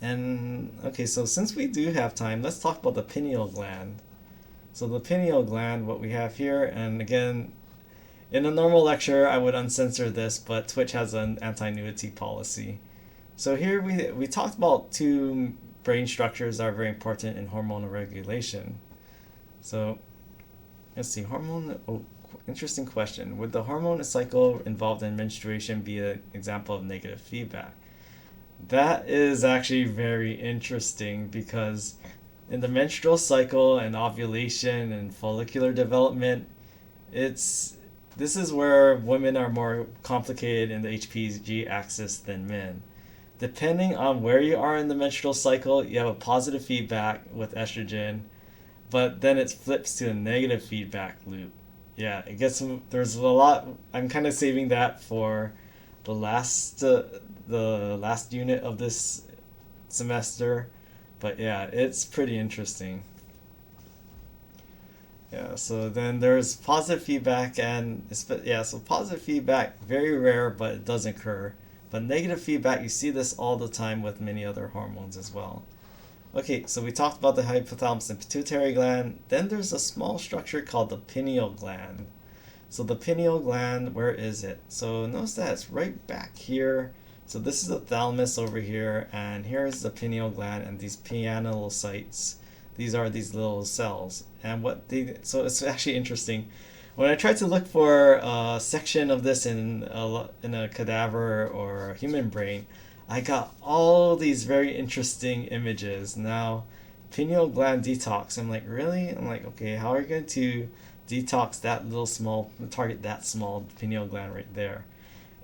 And okay, so since we do have time, let's talk about the pineal gland. So the pineal gland, what we have here, and again, in a normal lecture, I would uncensor this, but Twitch has an anti-nudity policy. So here we talked about two brain structures that are very important in hormonal regulation. So let's see, hormone. Oh, interesting question. Would the hormone cycle involved in menstruation be an example of negative feedback? That is actually very interesting because in the menstrual cycle and ovulation and follicular development, it's this is where women are more complicated in the HPG axis than men. Depending on where you are in the menstrual cycle, you have a positive feedback with estrogen, but then it flips to a negative feedback loop. Yeah, it gets there's a lot. I'm kind of saving that for the last unit of this semester, but yeah, it's pretty interesting. Yeah, so then there's positive feedback and yeah, so positive feedback very rare, but it does occur. But negative feedback, you see this all the time with many other hormones as well. Okay, so we talked about the hypothalamus and pituitary gland. Then there's a small structure called the pineal gland. So the pineal gland, where is it? So notice that it's right back here. So this is the thalamus over here, and here is the pineal gland and these pianocytes. These are these little cells. And so it's actually interesting. When I tried to look for a section of this in a cadaver or a human brain, I got all these very interesting images. Now, pineal gland detox. I'm like, really? I'm like, okay, how are you going to detox that little small, target that small pineal gland right there?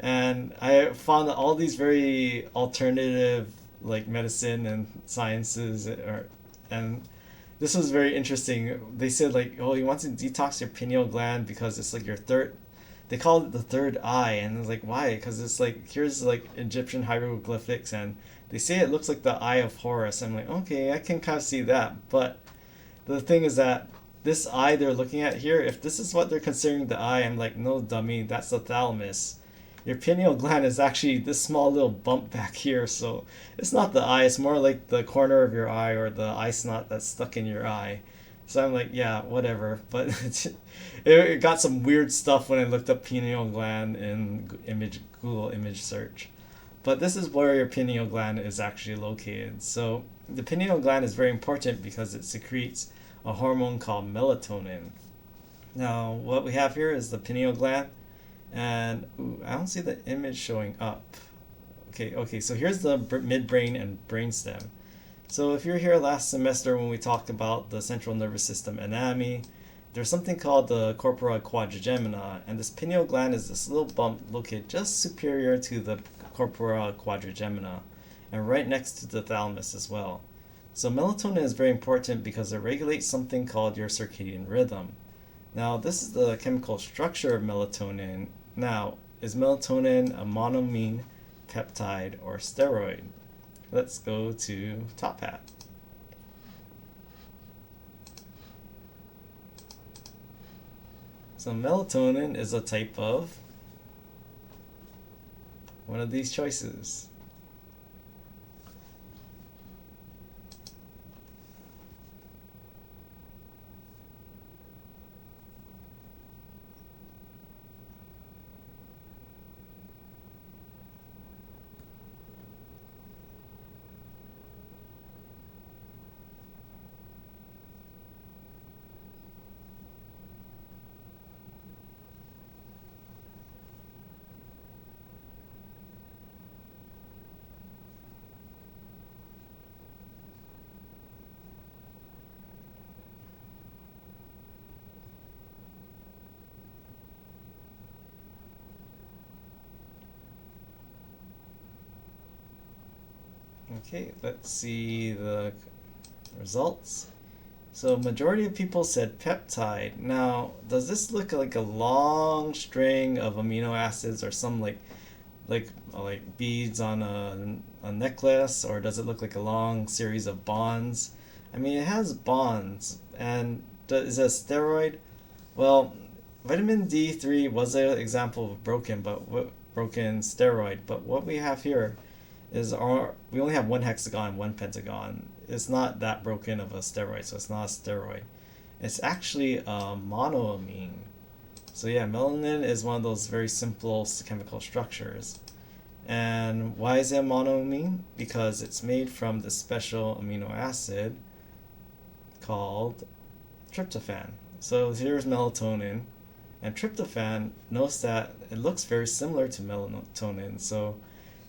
And I found that all these very alternative, like medicine and sciences, and this was very interesting. They said like, oh, you want to detox your pineal gland because it's like your third. They call it the third eye, and it's like why? Because it's like here's like Egyptian hieroglyphics, and they say it looks like the Eye of Horus. I'm like, okay, I can kind of see that, but the thing is that this eye they're looking at here, if this is what they're considering the eye, I'm like, no, dummy, that's the thalamus. Your pineal gland is actually this small little bump back here, so it's not the eye, it's more like the corner of your eye or the eye snot that's stuck in your eye. So I'm like, yeah, whatever. But it got some weird stuff when I looked up pineal gland in Google image search. But this is where your pineal gland is actually located. So the pineal gland is very important because it secretes a hormone called melatonin. Now, what we have here is the pineal gland, and I don't see the image showing up. Okay, so here's the midbrain and brainstem. So if you're here last semester when we talked about the central nervous system anatomy, there's something called the corpora quadrigemina, and this pineal gland is this little bump located just superior to the corpora quadrigemina, and right next to the thalamus as well. So melatonin is very important because it regulates something called your circadian rhythm. Now, this is the chemical structure of melatonin. Now, is melatonin a monoamine, peptide, or steroid? Let's go to Top Hat. So melatonin is a type of one of these choices. Okay, let's see the results. So majority of people said peptide. Now, does this look like a long string of amino acids or some like beads on a necklace, or does it look like a long series of bonds? I mean, it has bonds, and is it a steroid? Well, vitamin D3 was an example of broken steroid, but what we have here we only have one hexagon and one pentagon. It's not that broken of a steroid, so it's not a steroid. It's actually a monoamine. So yeah, melanin is one of those very simple chemical structures. And why is it monoamine? Because it's made from this special amino acid called tryptophan. So here's melatonin, and tryptophan, notice that it looks very similar to melatonin. So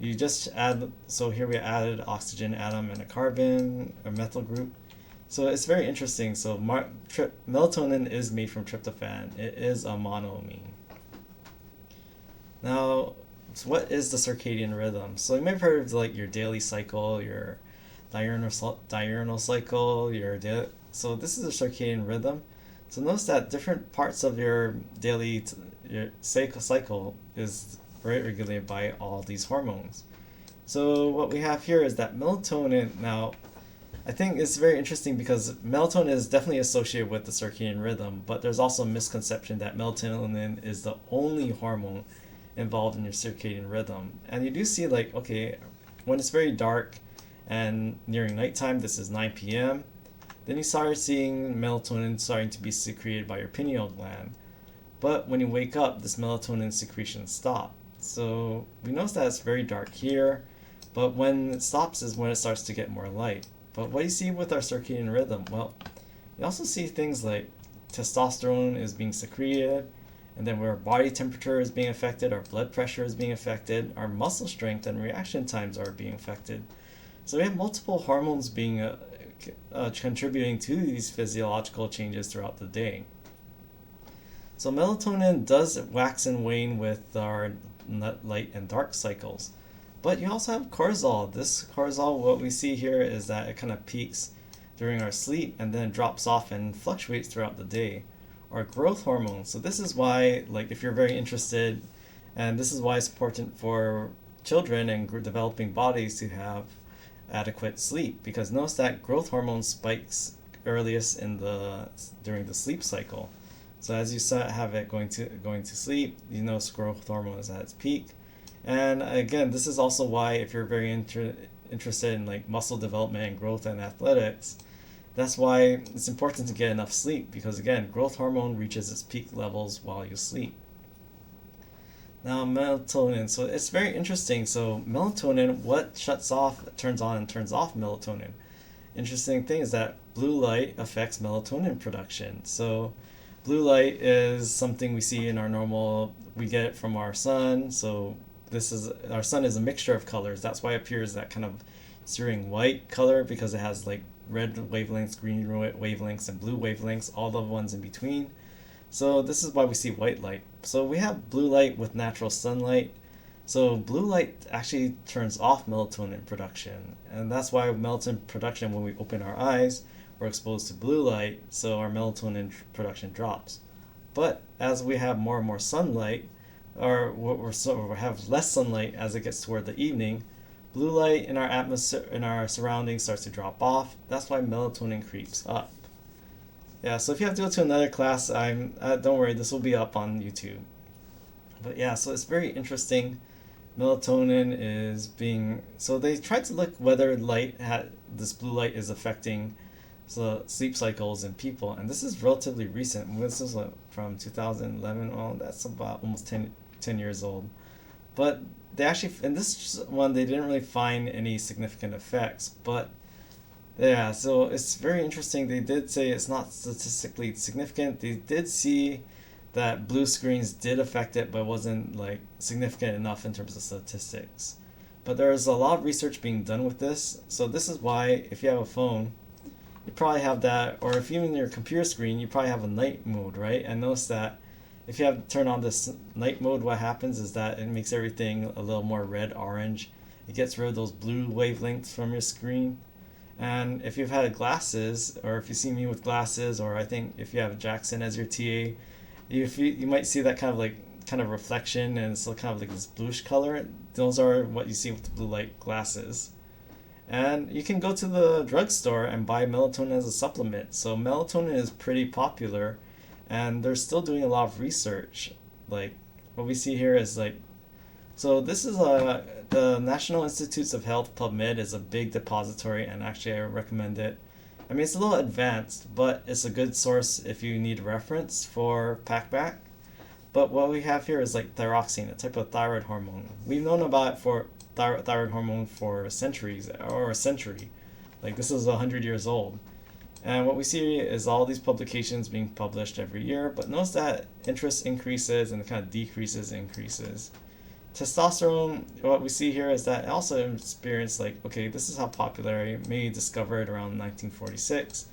you just add, so here we added oxygen atom and a carbon, a methyl group. So it's very interesting. So melatonin is made from tryptophan. It is a monoamine. Now, so what is the circadian rhythm? So you may have heard of like your daily cycle, your diurnal cycle, so this is a circadian rhythm. So notice that different parts of your daily your cycle is regulated by all these hormones. So what we have here is that melatonin, now I think it's very interesting because melatonin is definitely associated with the circadian rhythm, but there's also a misconception that melatonin is the only hormone involved in your circadian rhythm. And you do see, like, okay, when it's very dark and nearing nighttime, this is 9 p.m., then you start seeing melatonin starting to be secreted by your pineal gland. But when you wake up, this melatonin secretion stops. So we notice that it's very dark here, but when it stops is when it starts to get more light. But what do you see with our circadian rhythm? Well, you also see things like testosterone is being secreted, and then our body temperature is being affected, our blood pressure is being affected, our muscle strength and reaction times are being affected. So we have multiple hormones being contributing to these physiological changes throughout the day. So melatonin does wax and wane with our light and dark cycles. But you also have cortisol. This cortisol, what we see here is that it kind of peaks during our sleep and then drops off and fluctuates throughout the day. Or growth hormone. So this is why, like, if you're very interested, and this is why it's important for children and developing bodies to have adequate sleep, because notice that growth hormone spikes earliest during the sleep cycle. So as you have it going to sleep, you notice growth hormone is at its peak. And again, this is also why if you're very interested in like muscle development and growth and athletics, that's why it's important to get enough sleep, because again, growth hormone reaches its peak levels while you sleep. Now melatonin, so it's very interesting. So melatonin, what turns on and turns off melatonin? Interesting thing is that blue light affects melatonin production. So blue light is something we see in we get it from our sun. So our sun is a mixture of colors. That's why it appears that kind of searing white color, because it has like red wavelengths, green wavelengths, and blue wavelengths, all the ones in between. So this is why we see white light. So we have blue light with natural sunlight. So blue light actually turns off melatonin production, and that's why melatonin production, when we open our eyes, we're exposed to blue light, so our melatonin production drops. But as we have more and more sunlight, or we have less sunlight as it gets toward the evening, blue light in our atmosphere, in our surroundings, starts to drop off. That's why melatonin creeps up. Yeah, so if you have to go to another class, don't worry, this will be up on YouTube. But yeah, so it's very interesting. Melatonin is so they tried to look whether this blue light is affecting sleep cycles in people, and this is relatively recent. This is from 2011. Well, that's about almost 10 years old. But they actually, in this one, they didn't really find any significant effects. But yeah, so it's very interesting. They did say it's not statistically significant. They did see that blue screens did affect it, but wasn't like significant enough in terms of statistics. But there's a lot of research being done with this. So this is why if you have a phone, you probably have that, or if even your computer screen, you probably have a night mode, right? And notice that if you have turn on this night mode, what happens is that it makes everything a little more red, orange. It gets rid of those blue wavelengths from your screen. And if you've had glasses, or if you see me with glasses, or I think if you have Jackson as your TA, you might see that kind of reflection, and it's kind of like this bluish color. Those are what you see with the blue light glasses. And you can go to the drugstore and buy melatonin as a supplement. So melatonin is pretty popular, and they're still doing a lot of research. Like what we see here is so this is the National Institutes of Health PubMed is a big depository, and actually I recommend it. I mean, it's a little advanced, but it's a good source if you need reference for packback. But what we have here is like thyroxine, a type of thyroid hormone. We've known about it for thyroid hormone for centuries, or a century. Like this is 100 years old. And what we see is all these publications being published every year, but notice that interest increases and it kind of decreases, increases. Testosterone, what we see here is that it also experienced like, okay, this is how popular, maybe discovered around 1946.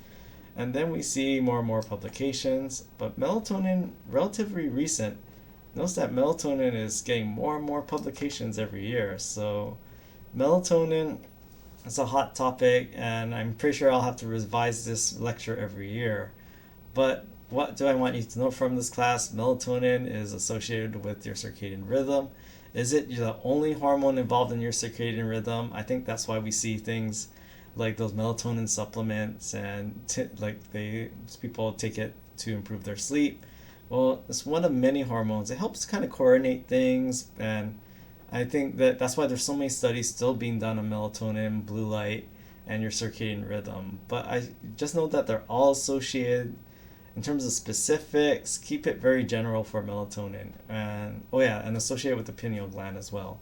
And then we see more and more publications, but melatonin, relatively recent. Notice that melatonin is getting more and more publications every year. So melatonin is a hot topic, and I'm pretty sure I'll have to revise this lecture every year. But what do I want you to know from this class? Melatonin is associated with your circadian rhythm. Is it the only hormone involved in your circadian rhythm? I think that's why we see things like those melatonin supplements, and people take it to improve their sleep. Well, it's one of many hormones. It helps kind of coordinate things, and I think that's why there's so many studies still being done on melatonin, blue light, and your circadian rhythm. But I just know that they're all associated. In terms of specifics, keep it very general for melatonin, and and associated with the pineal gland as well.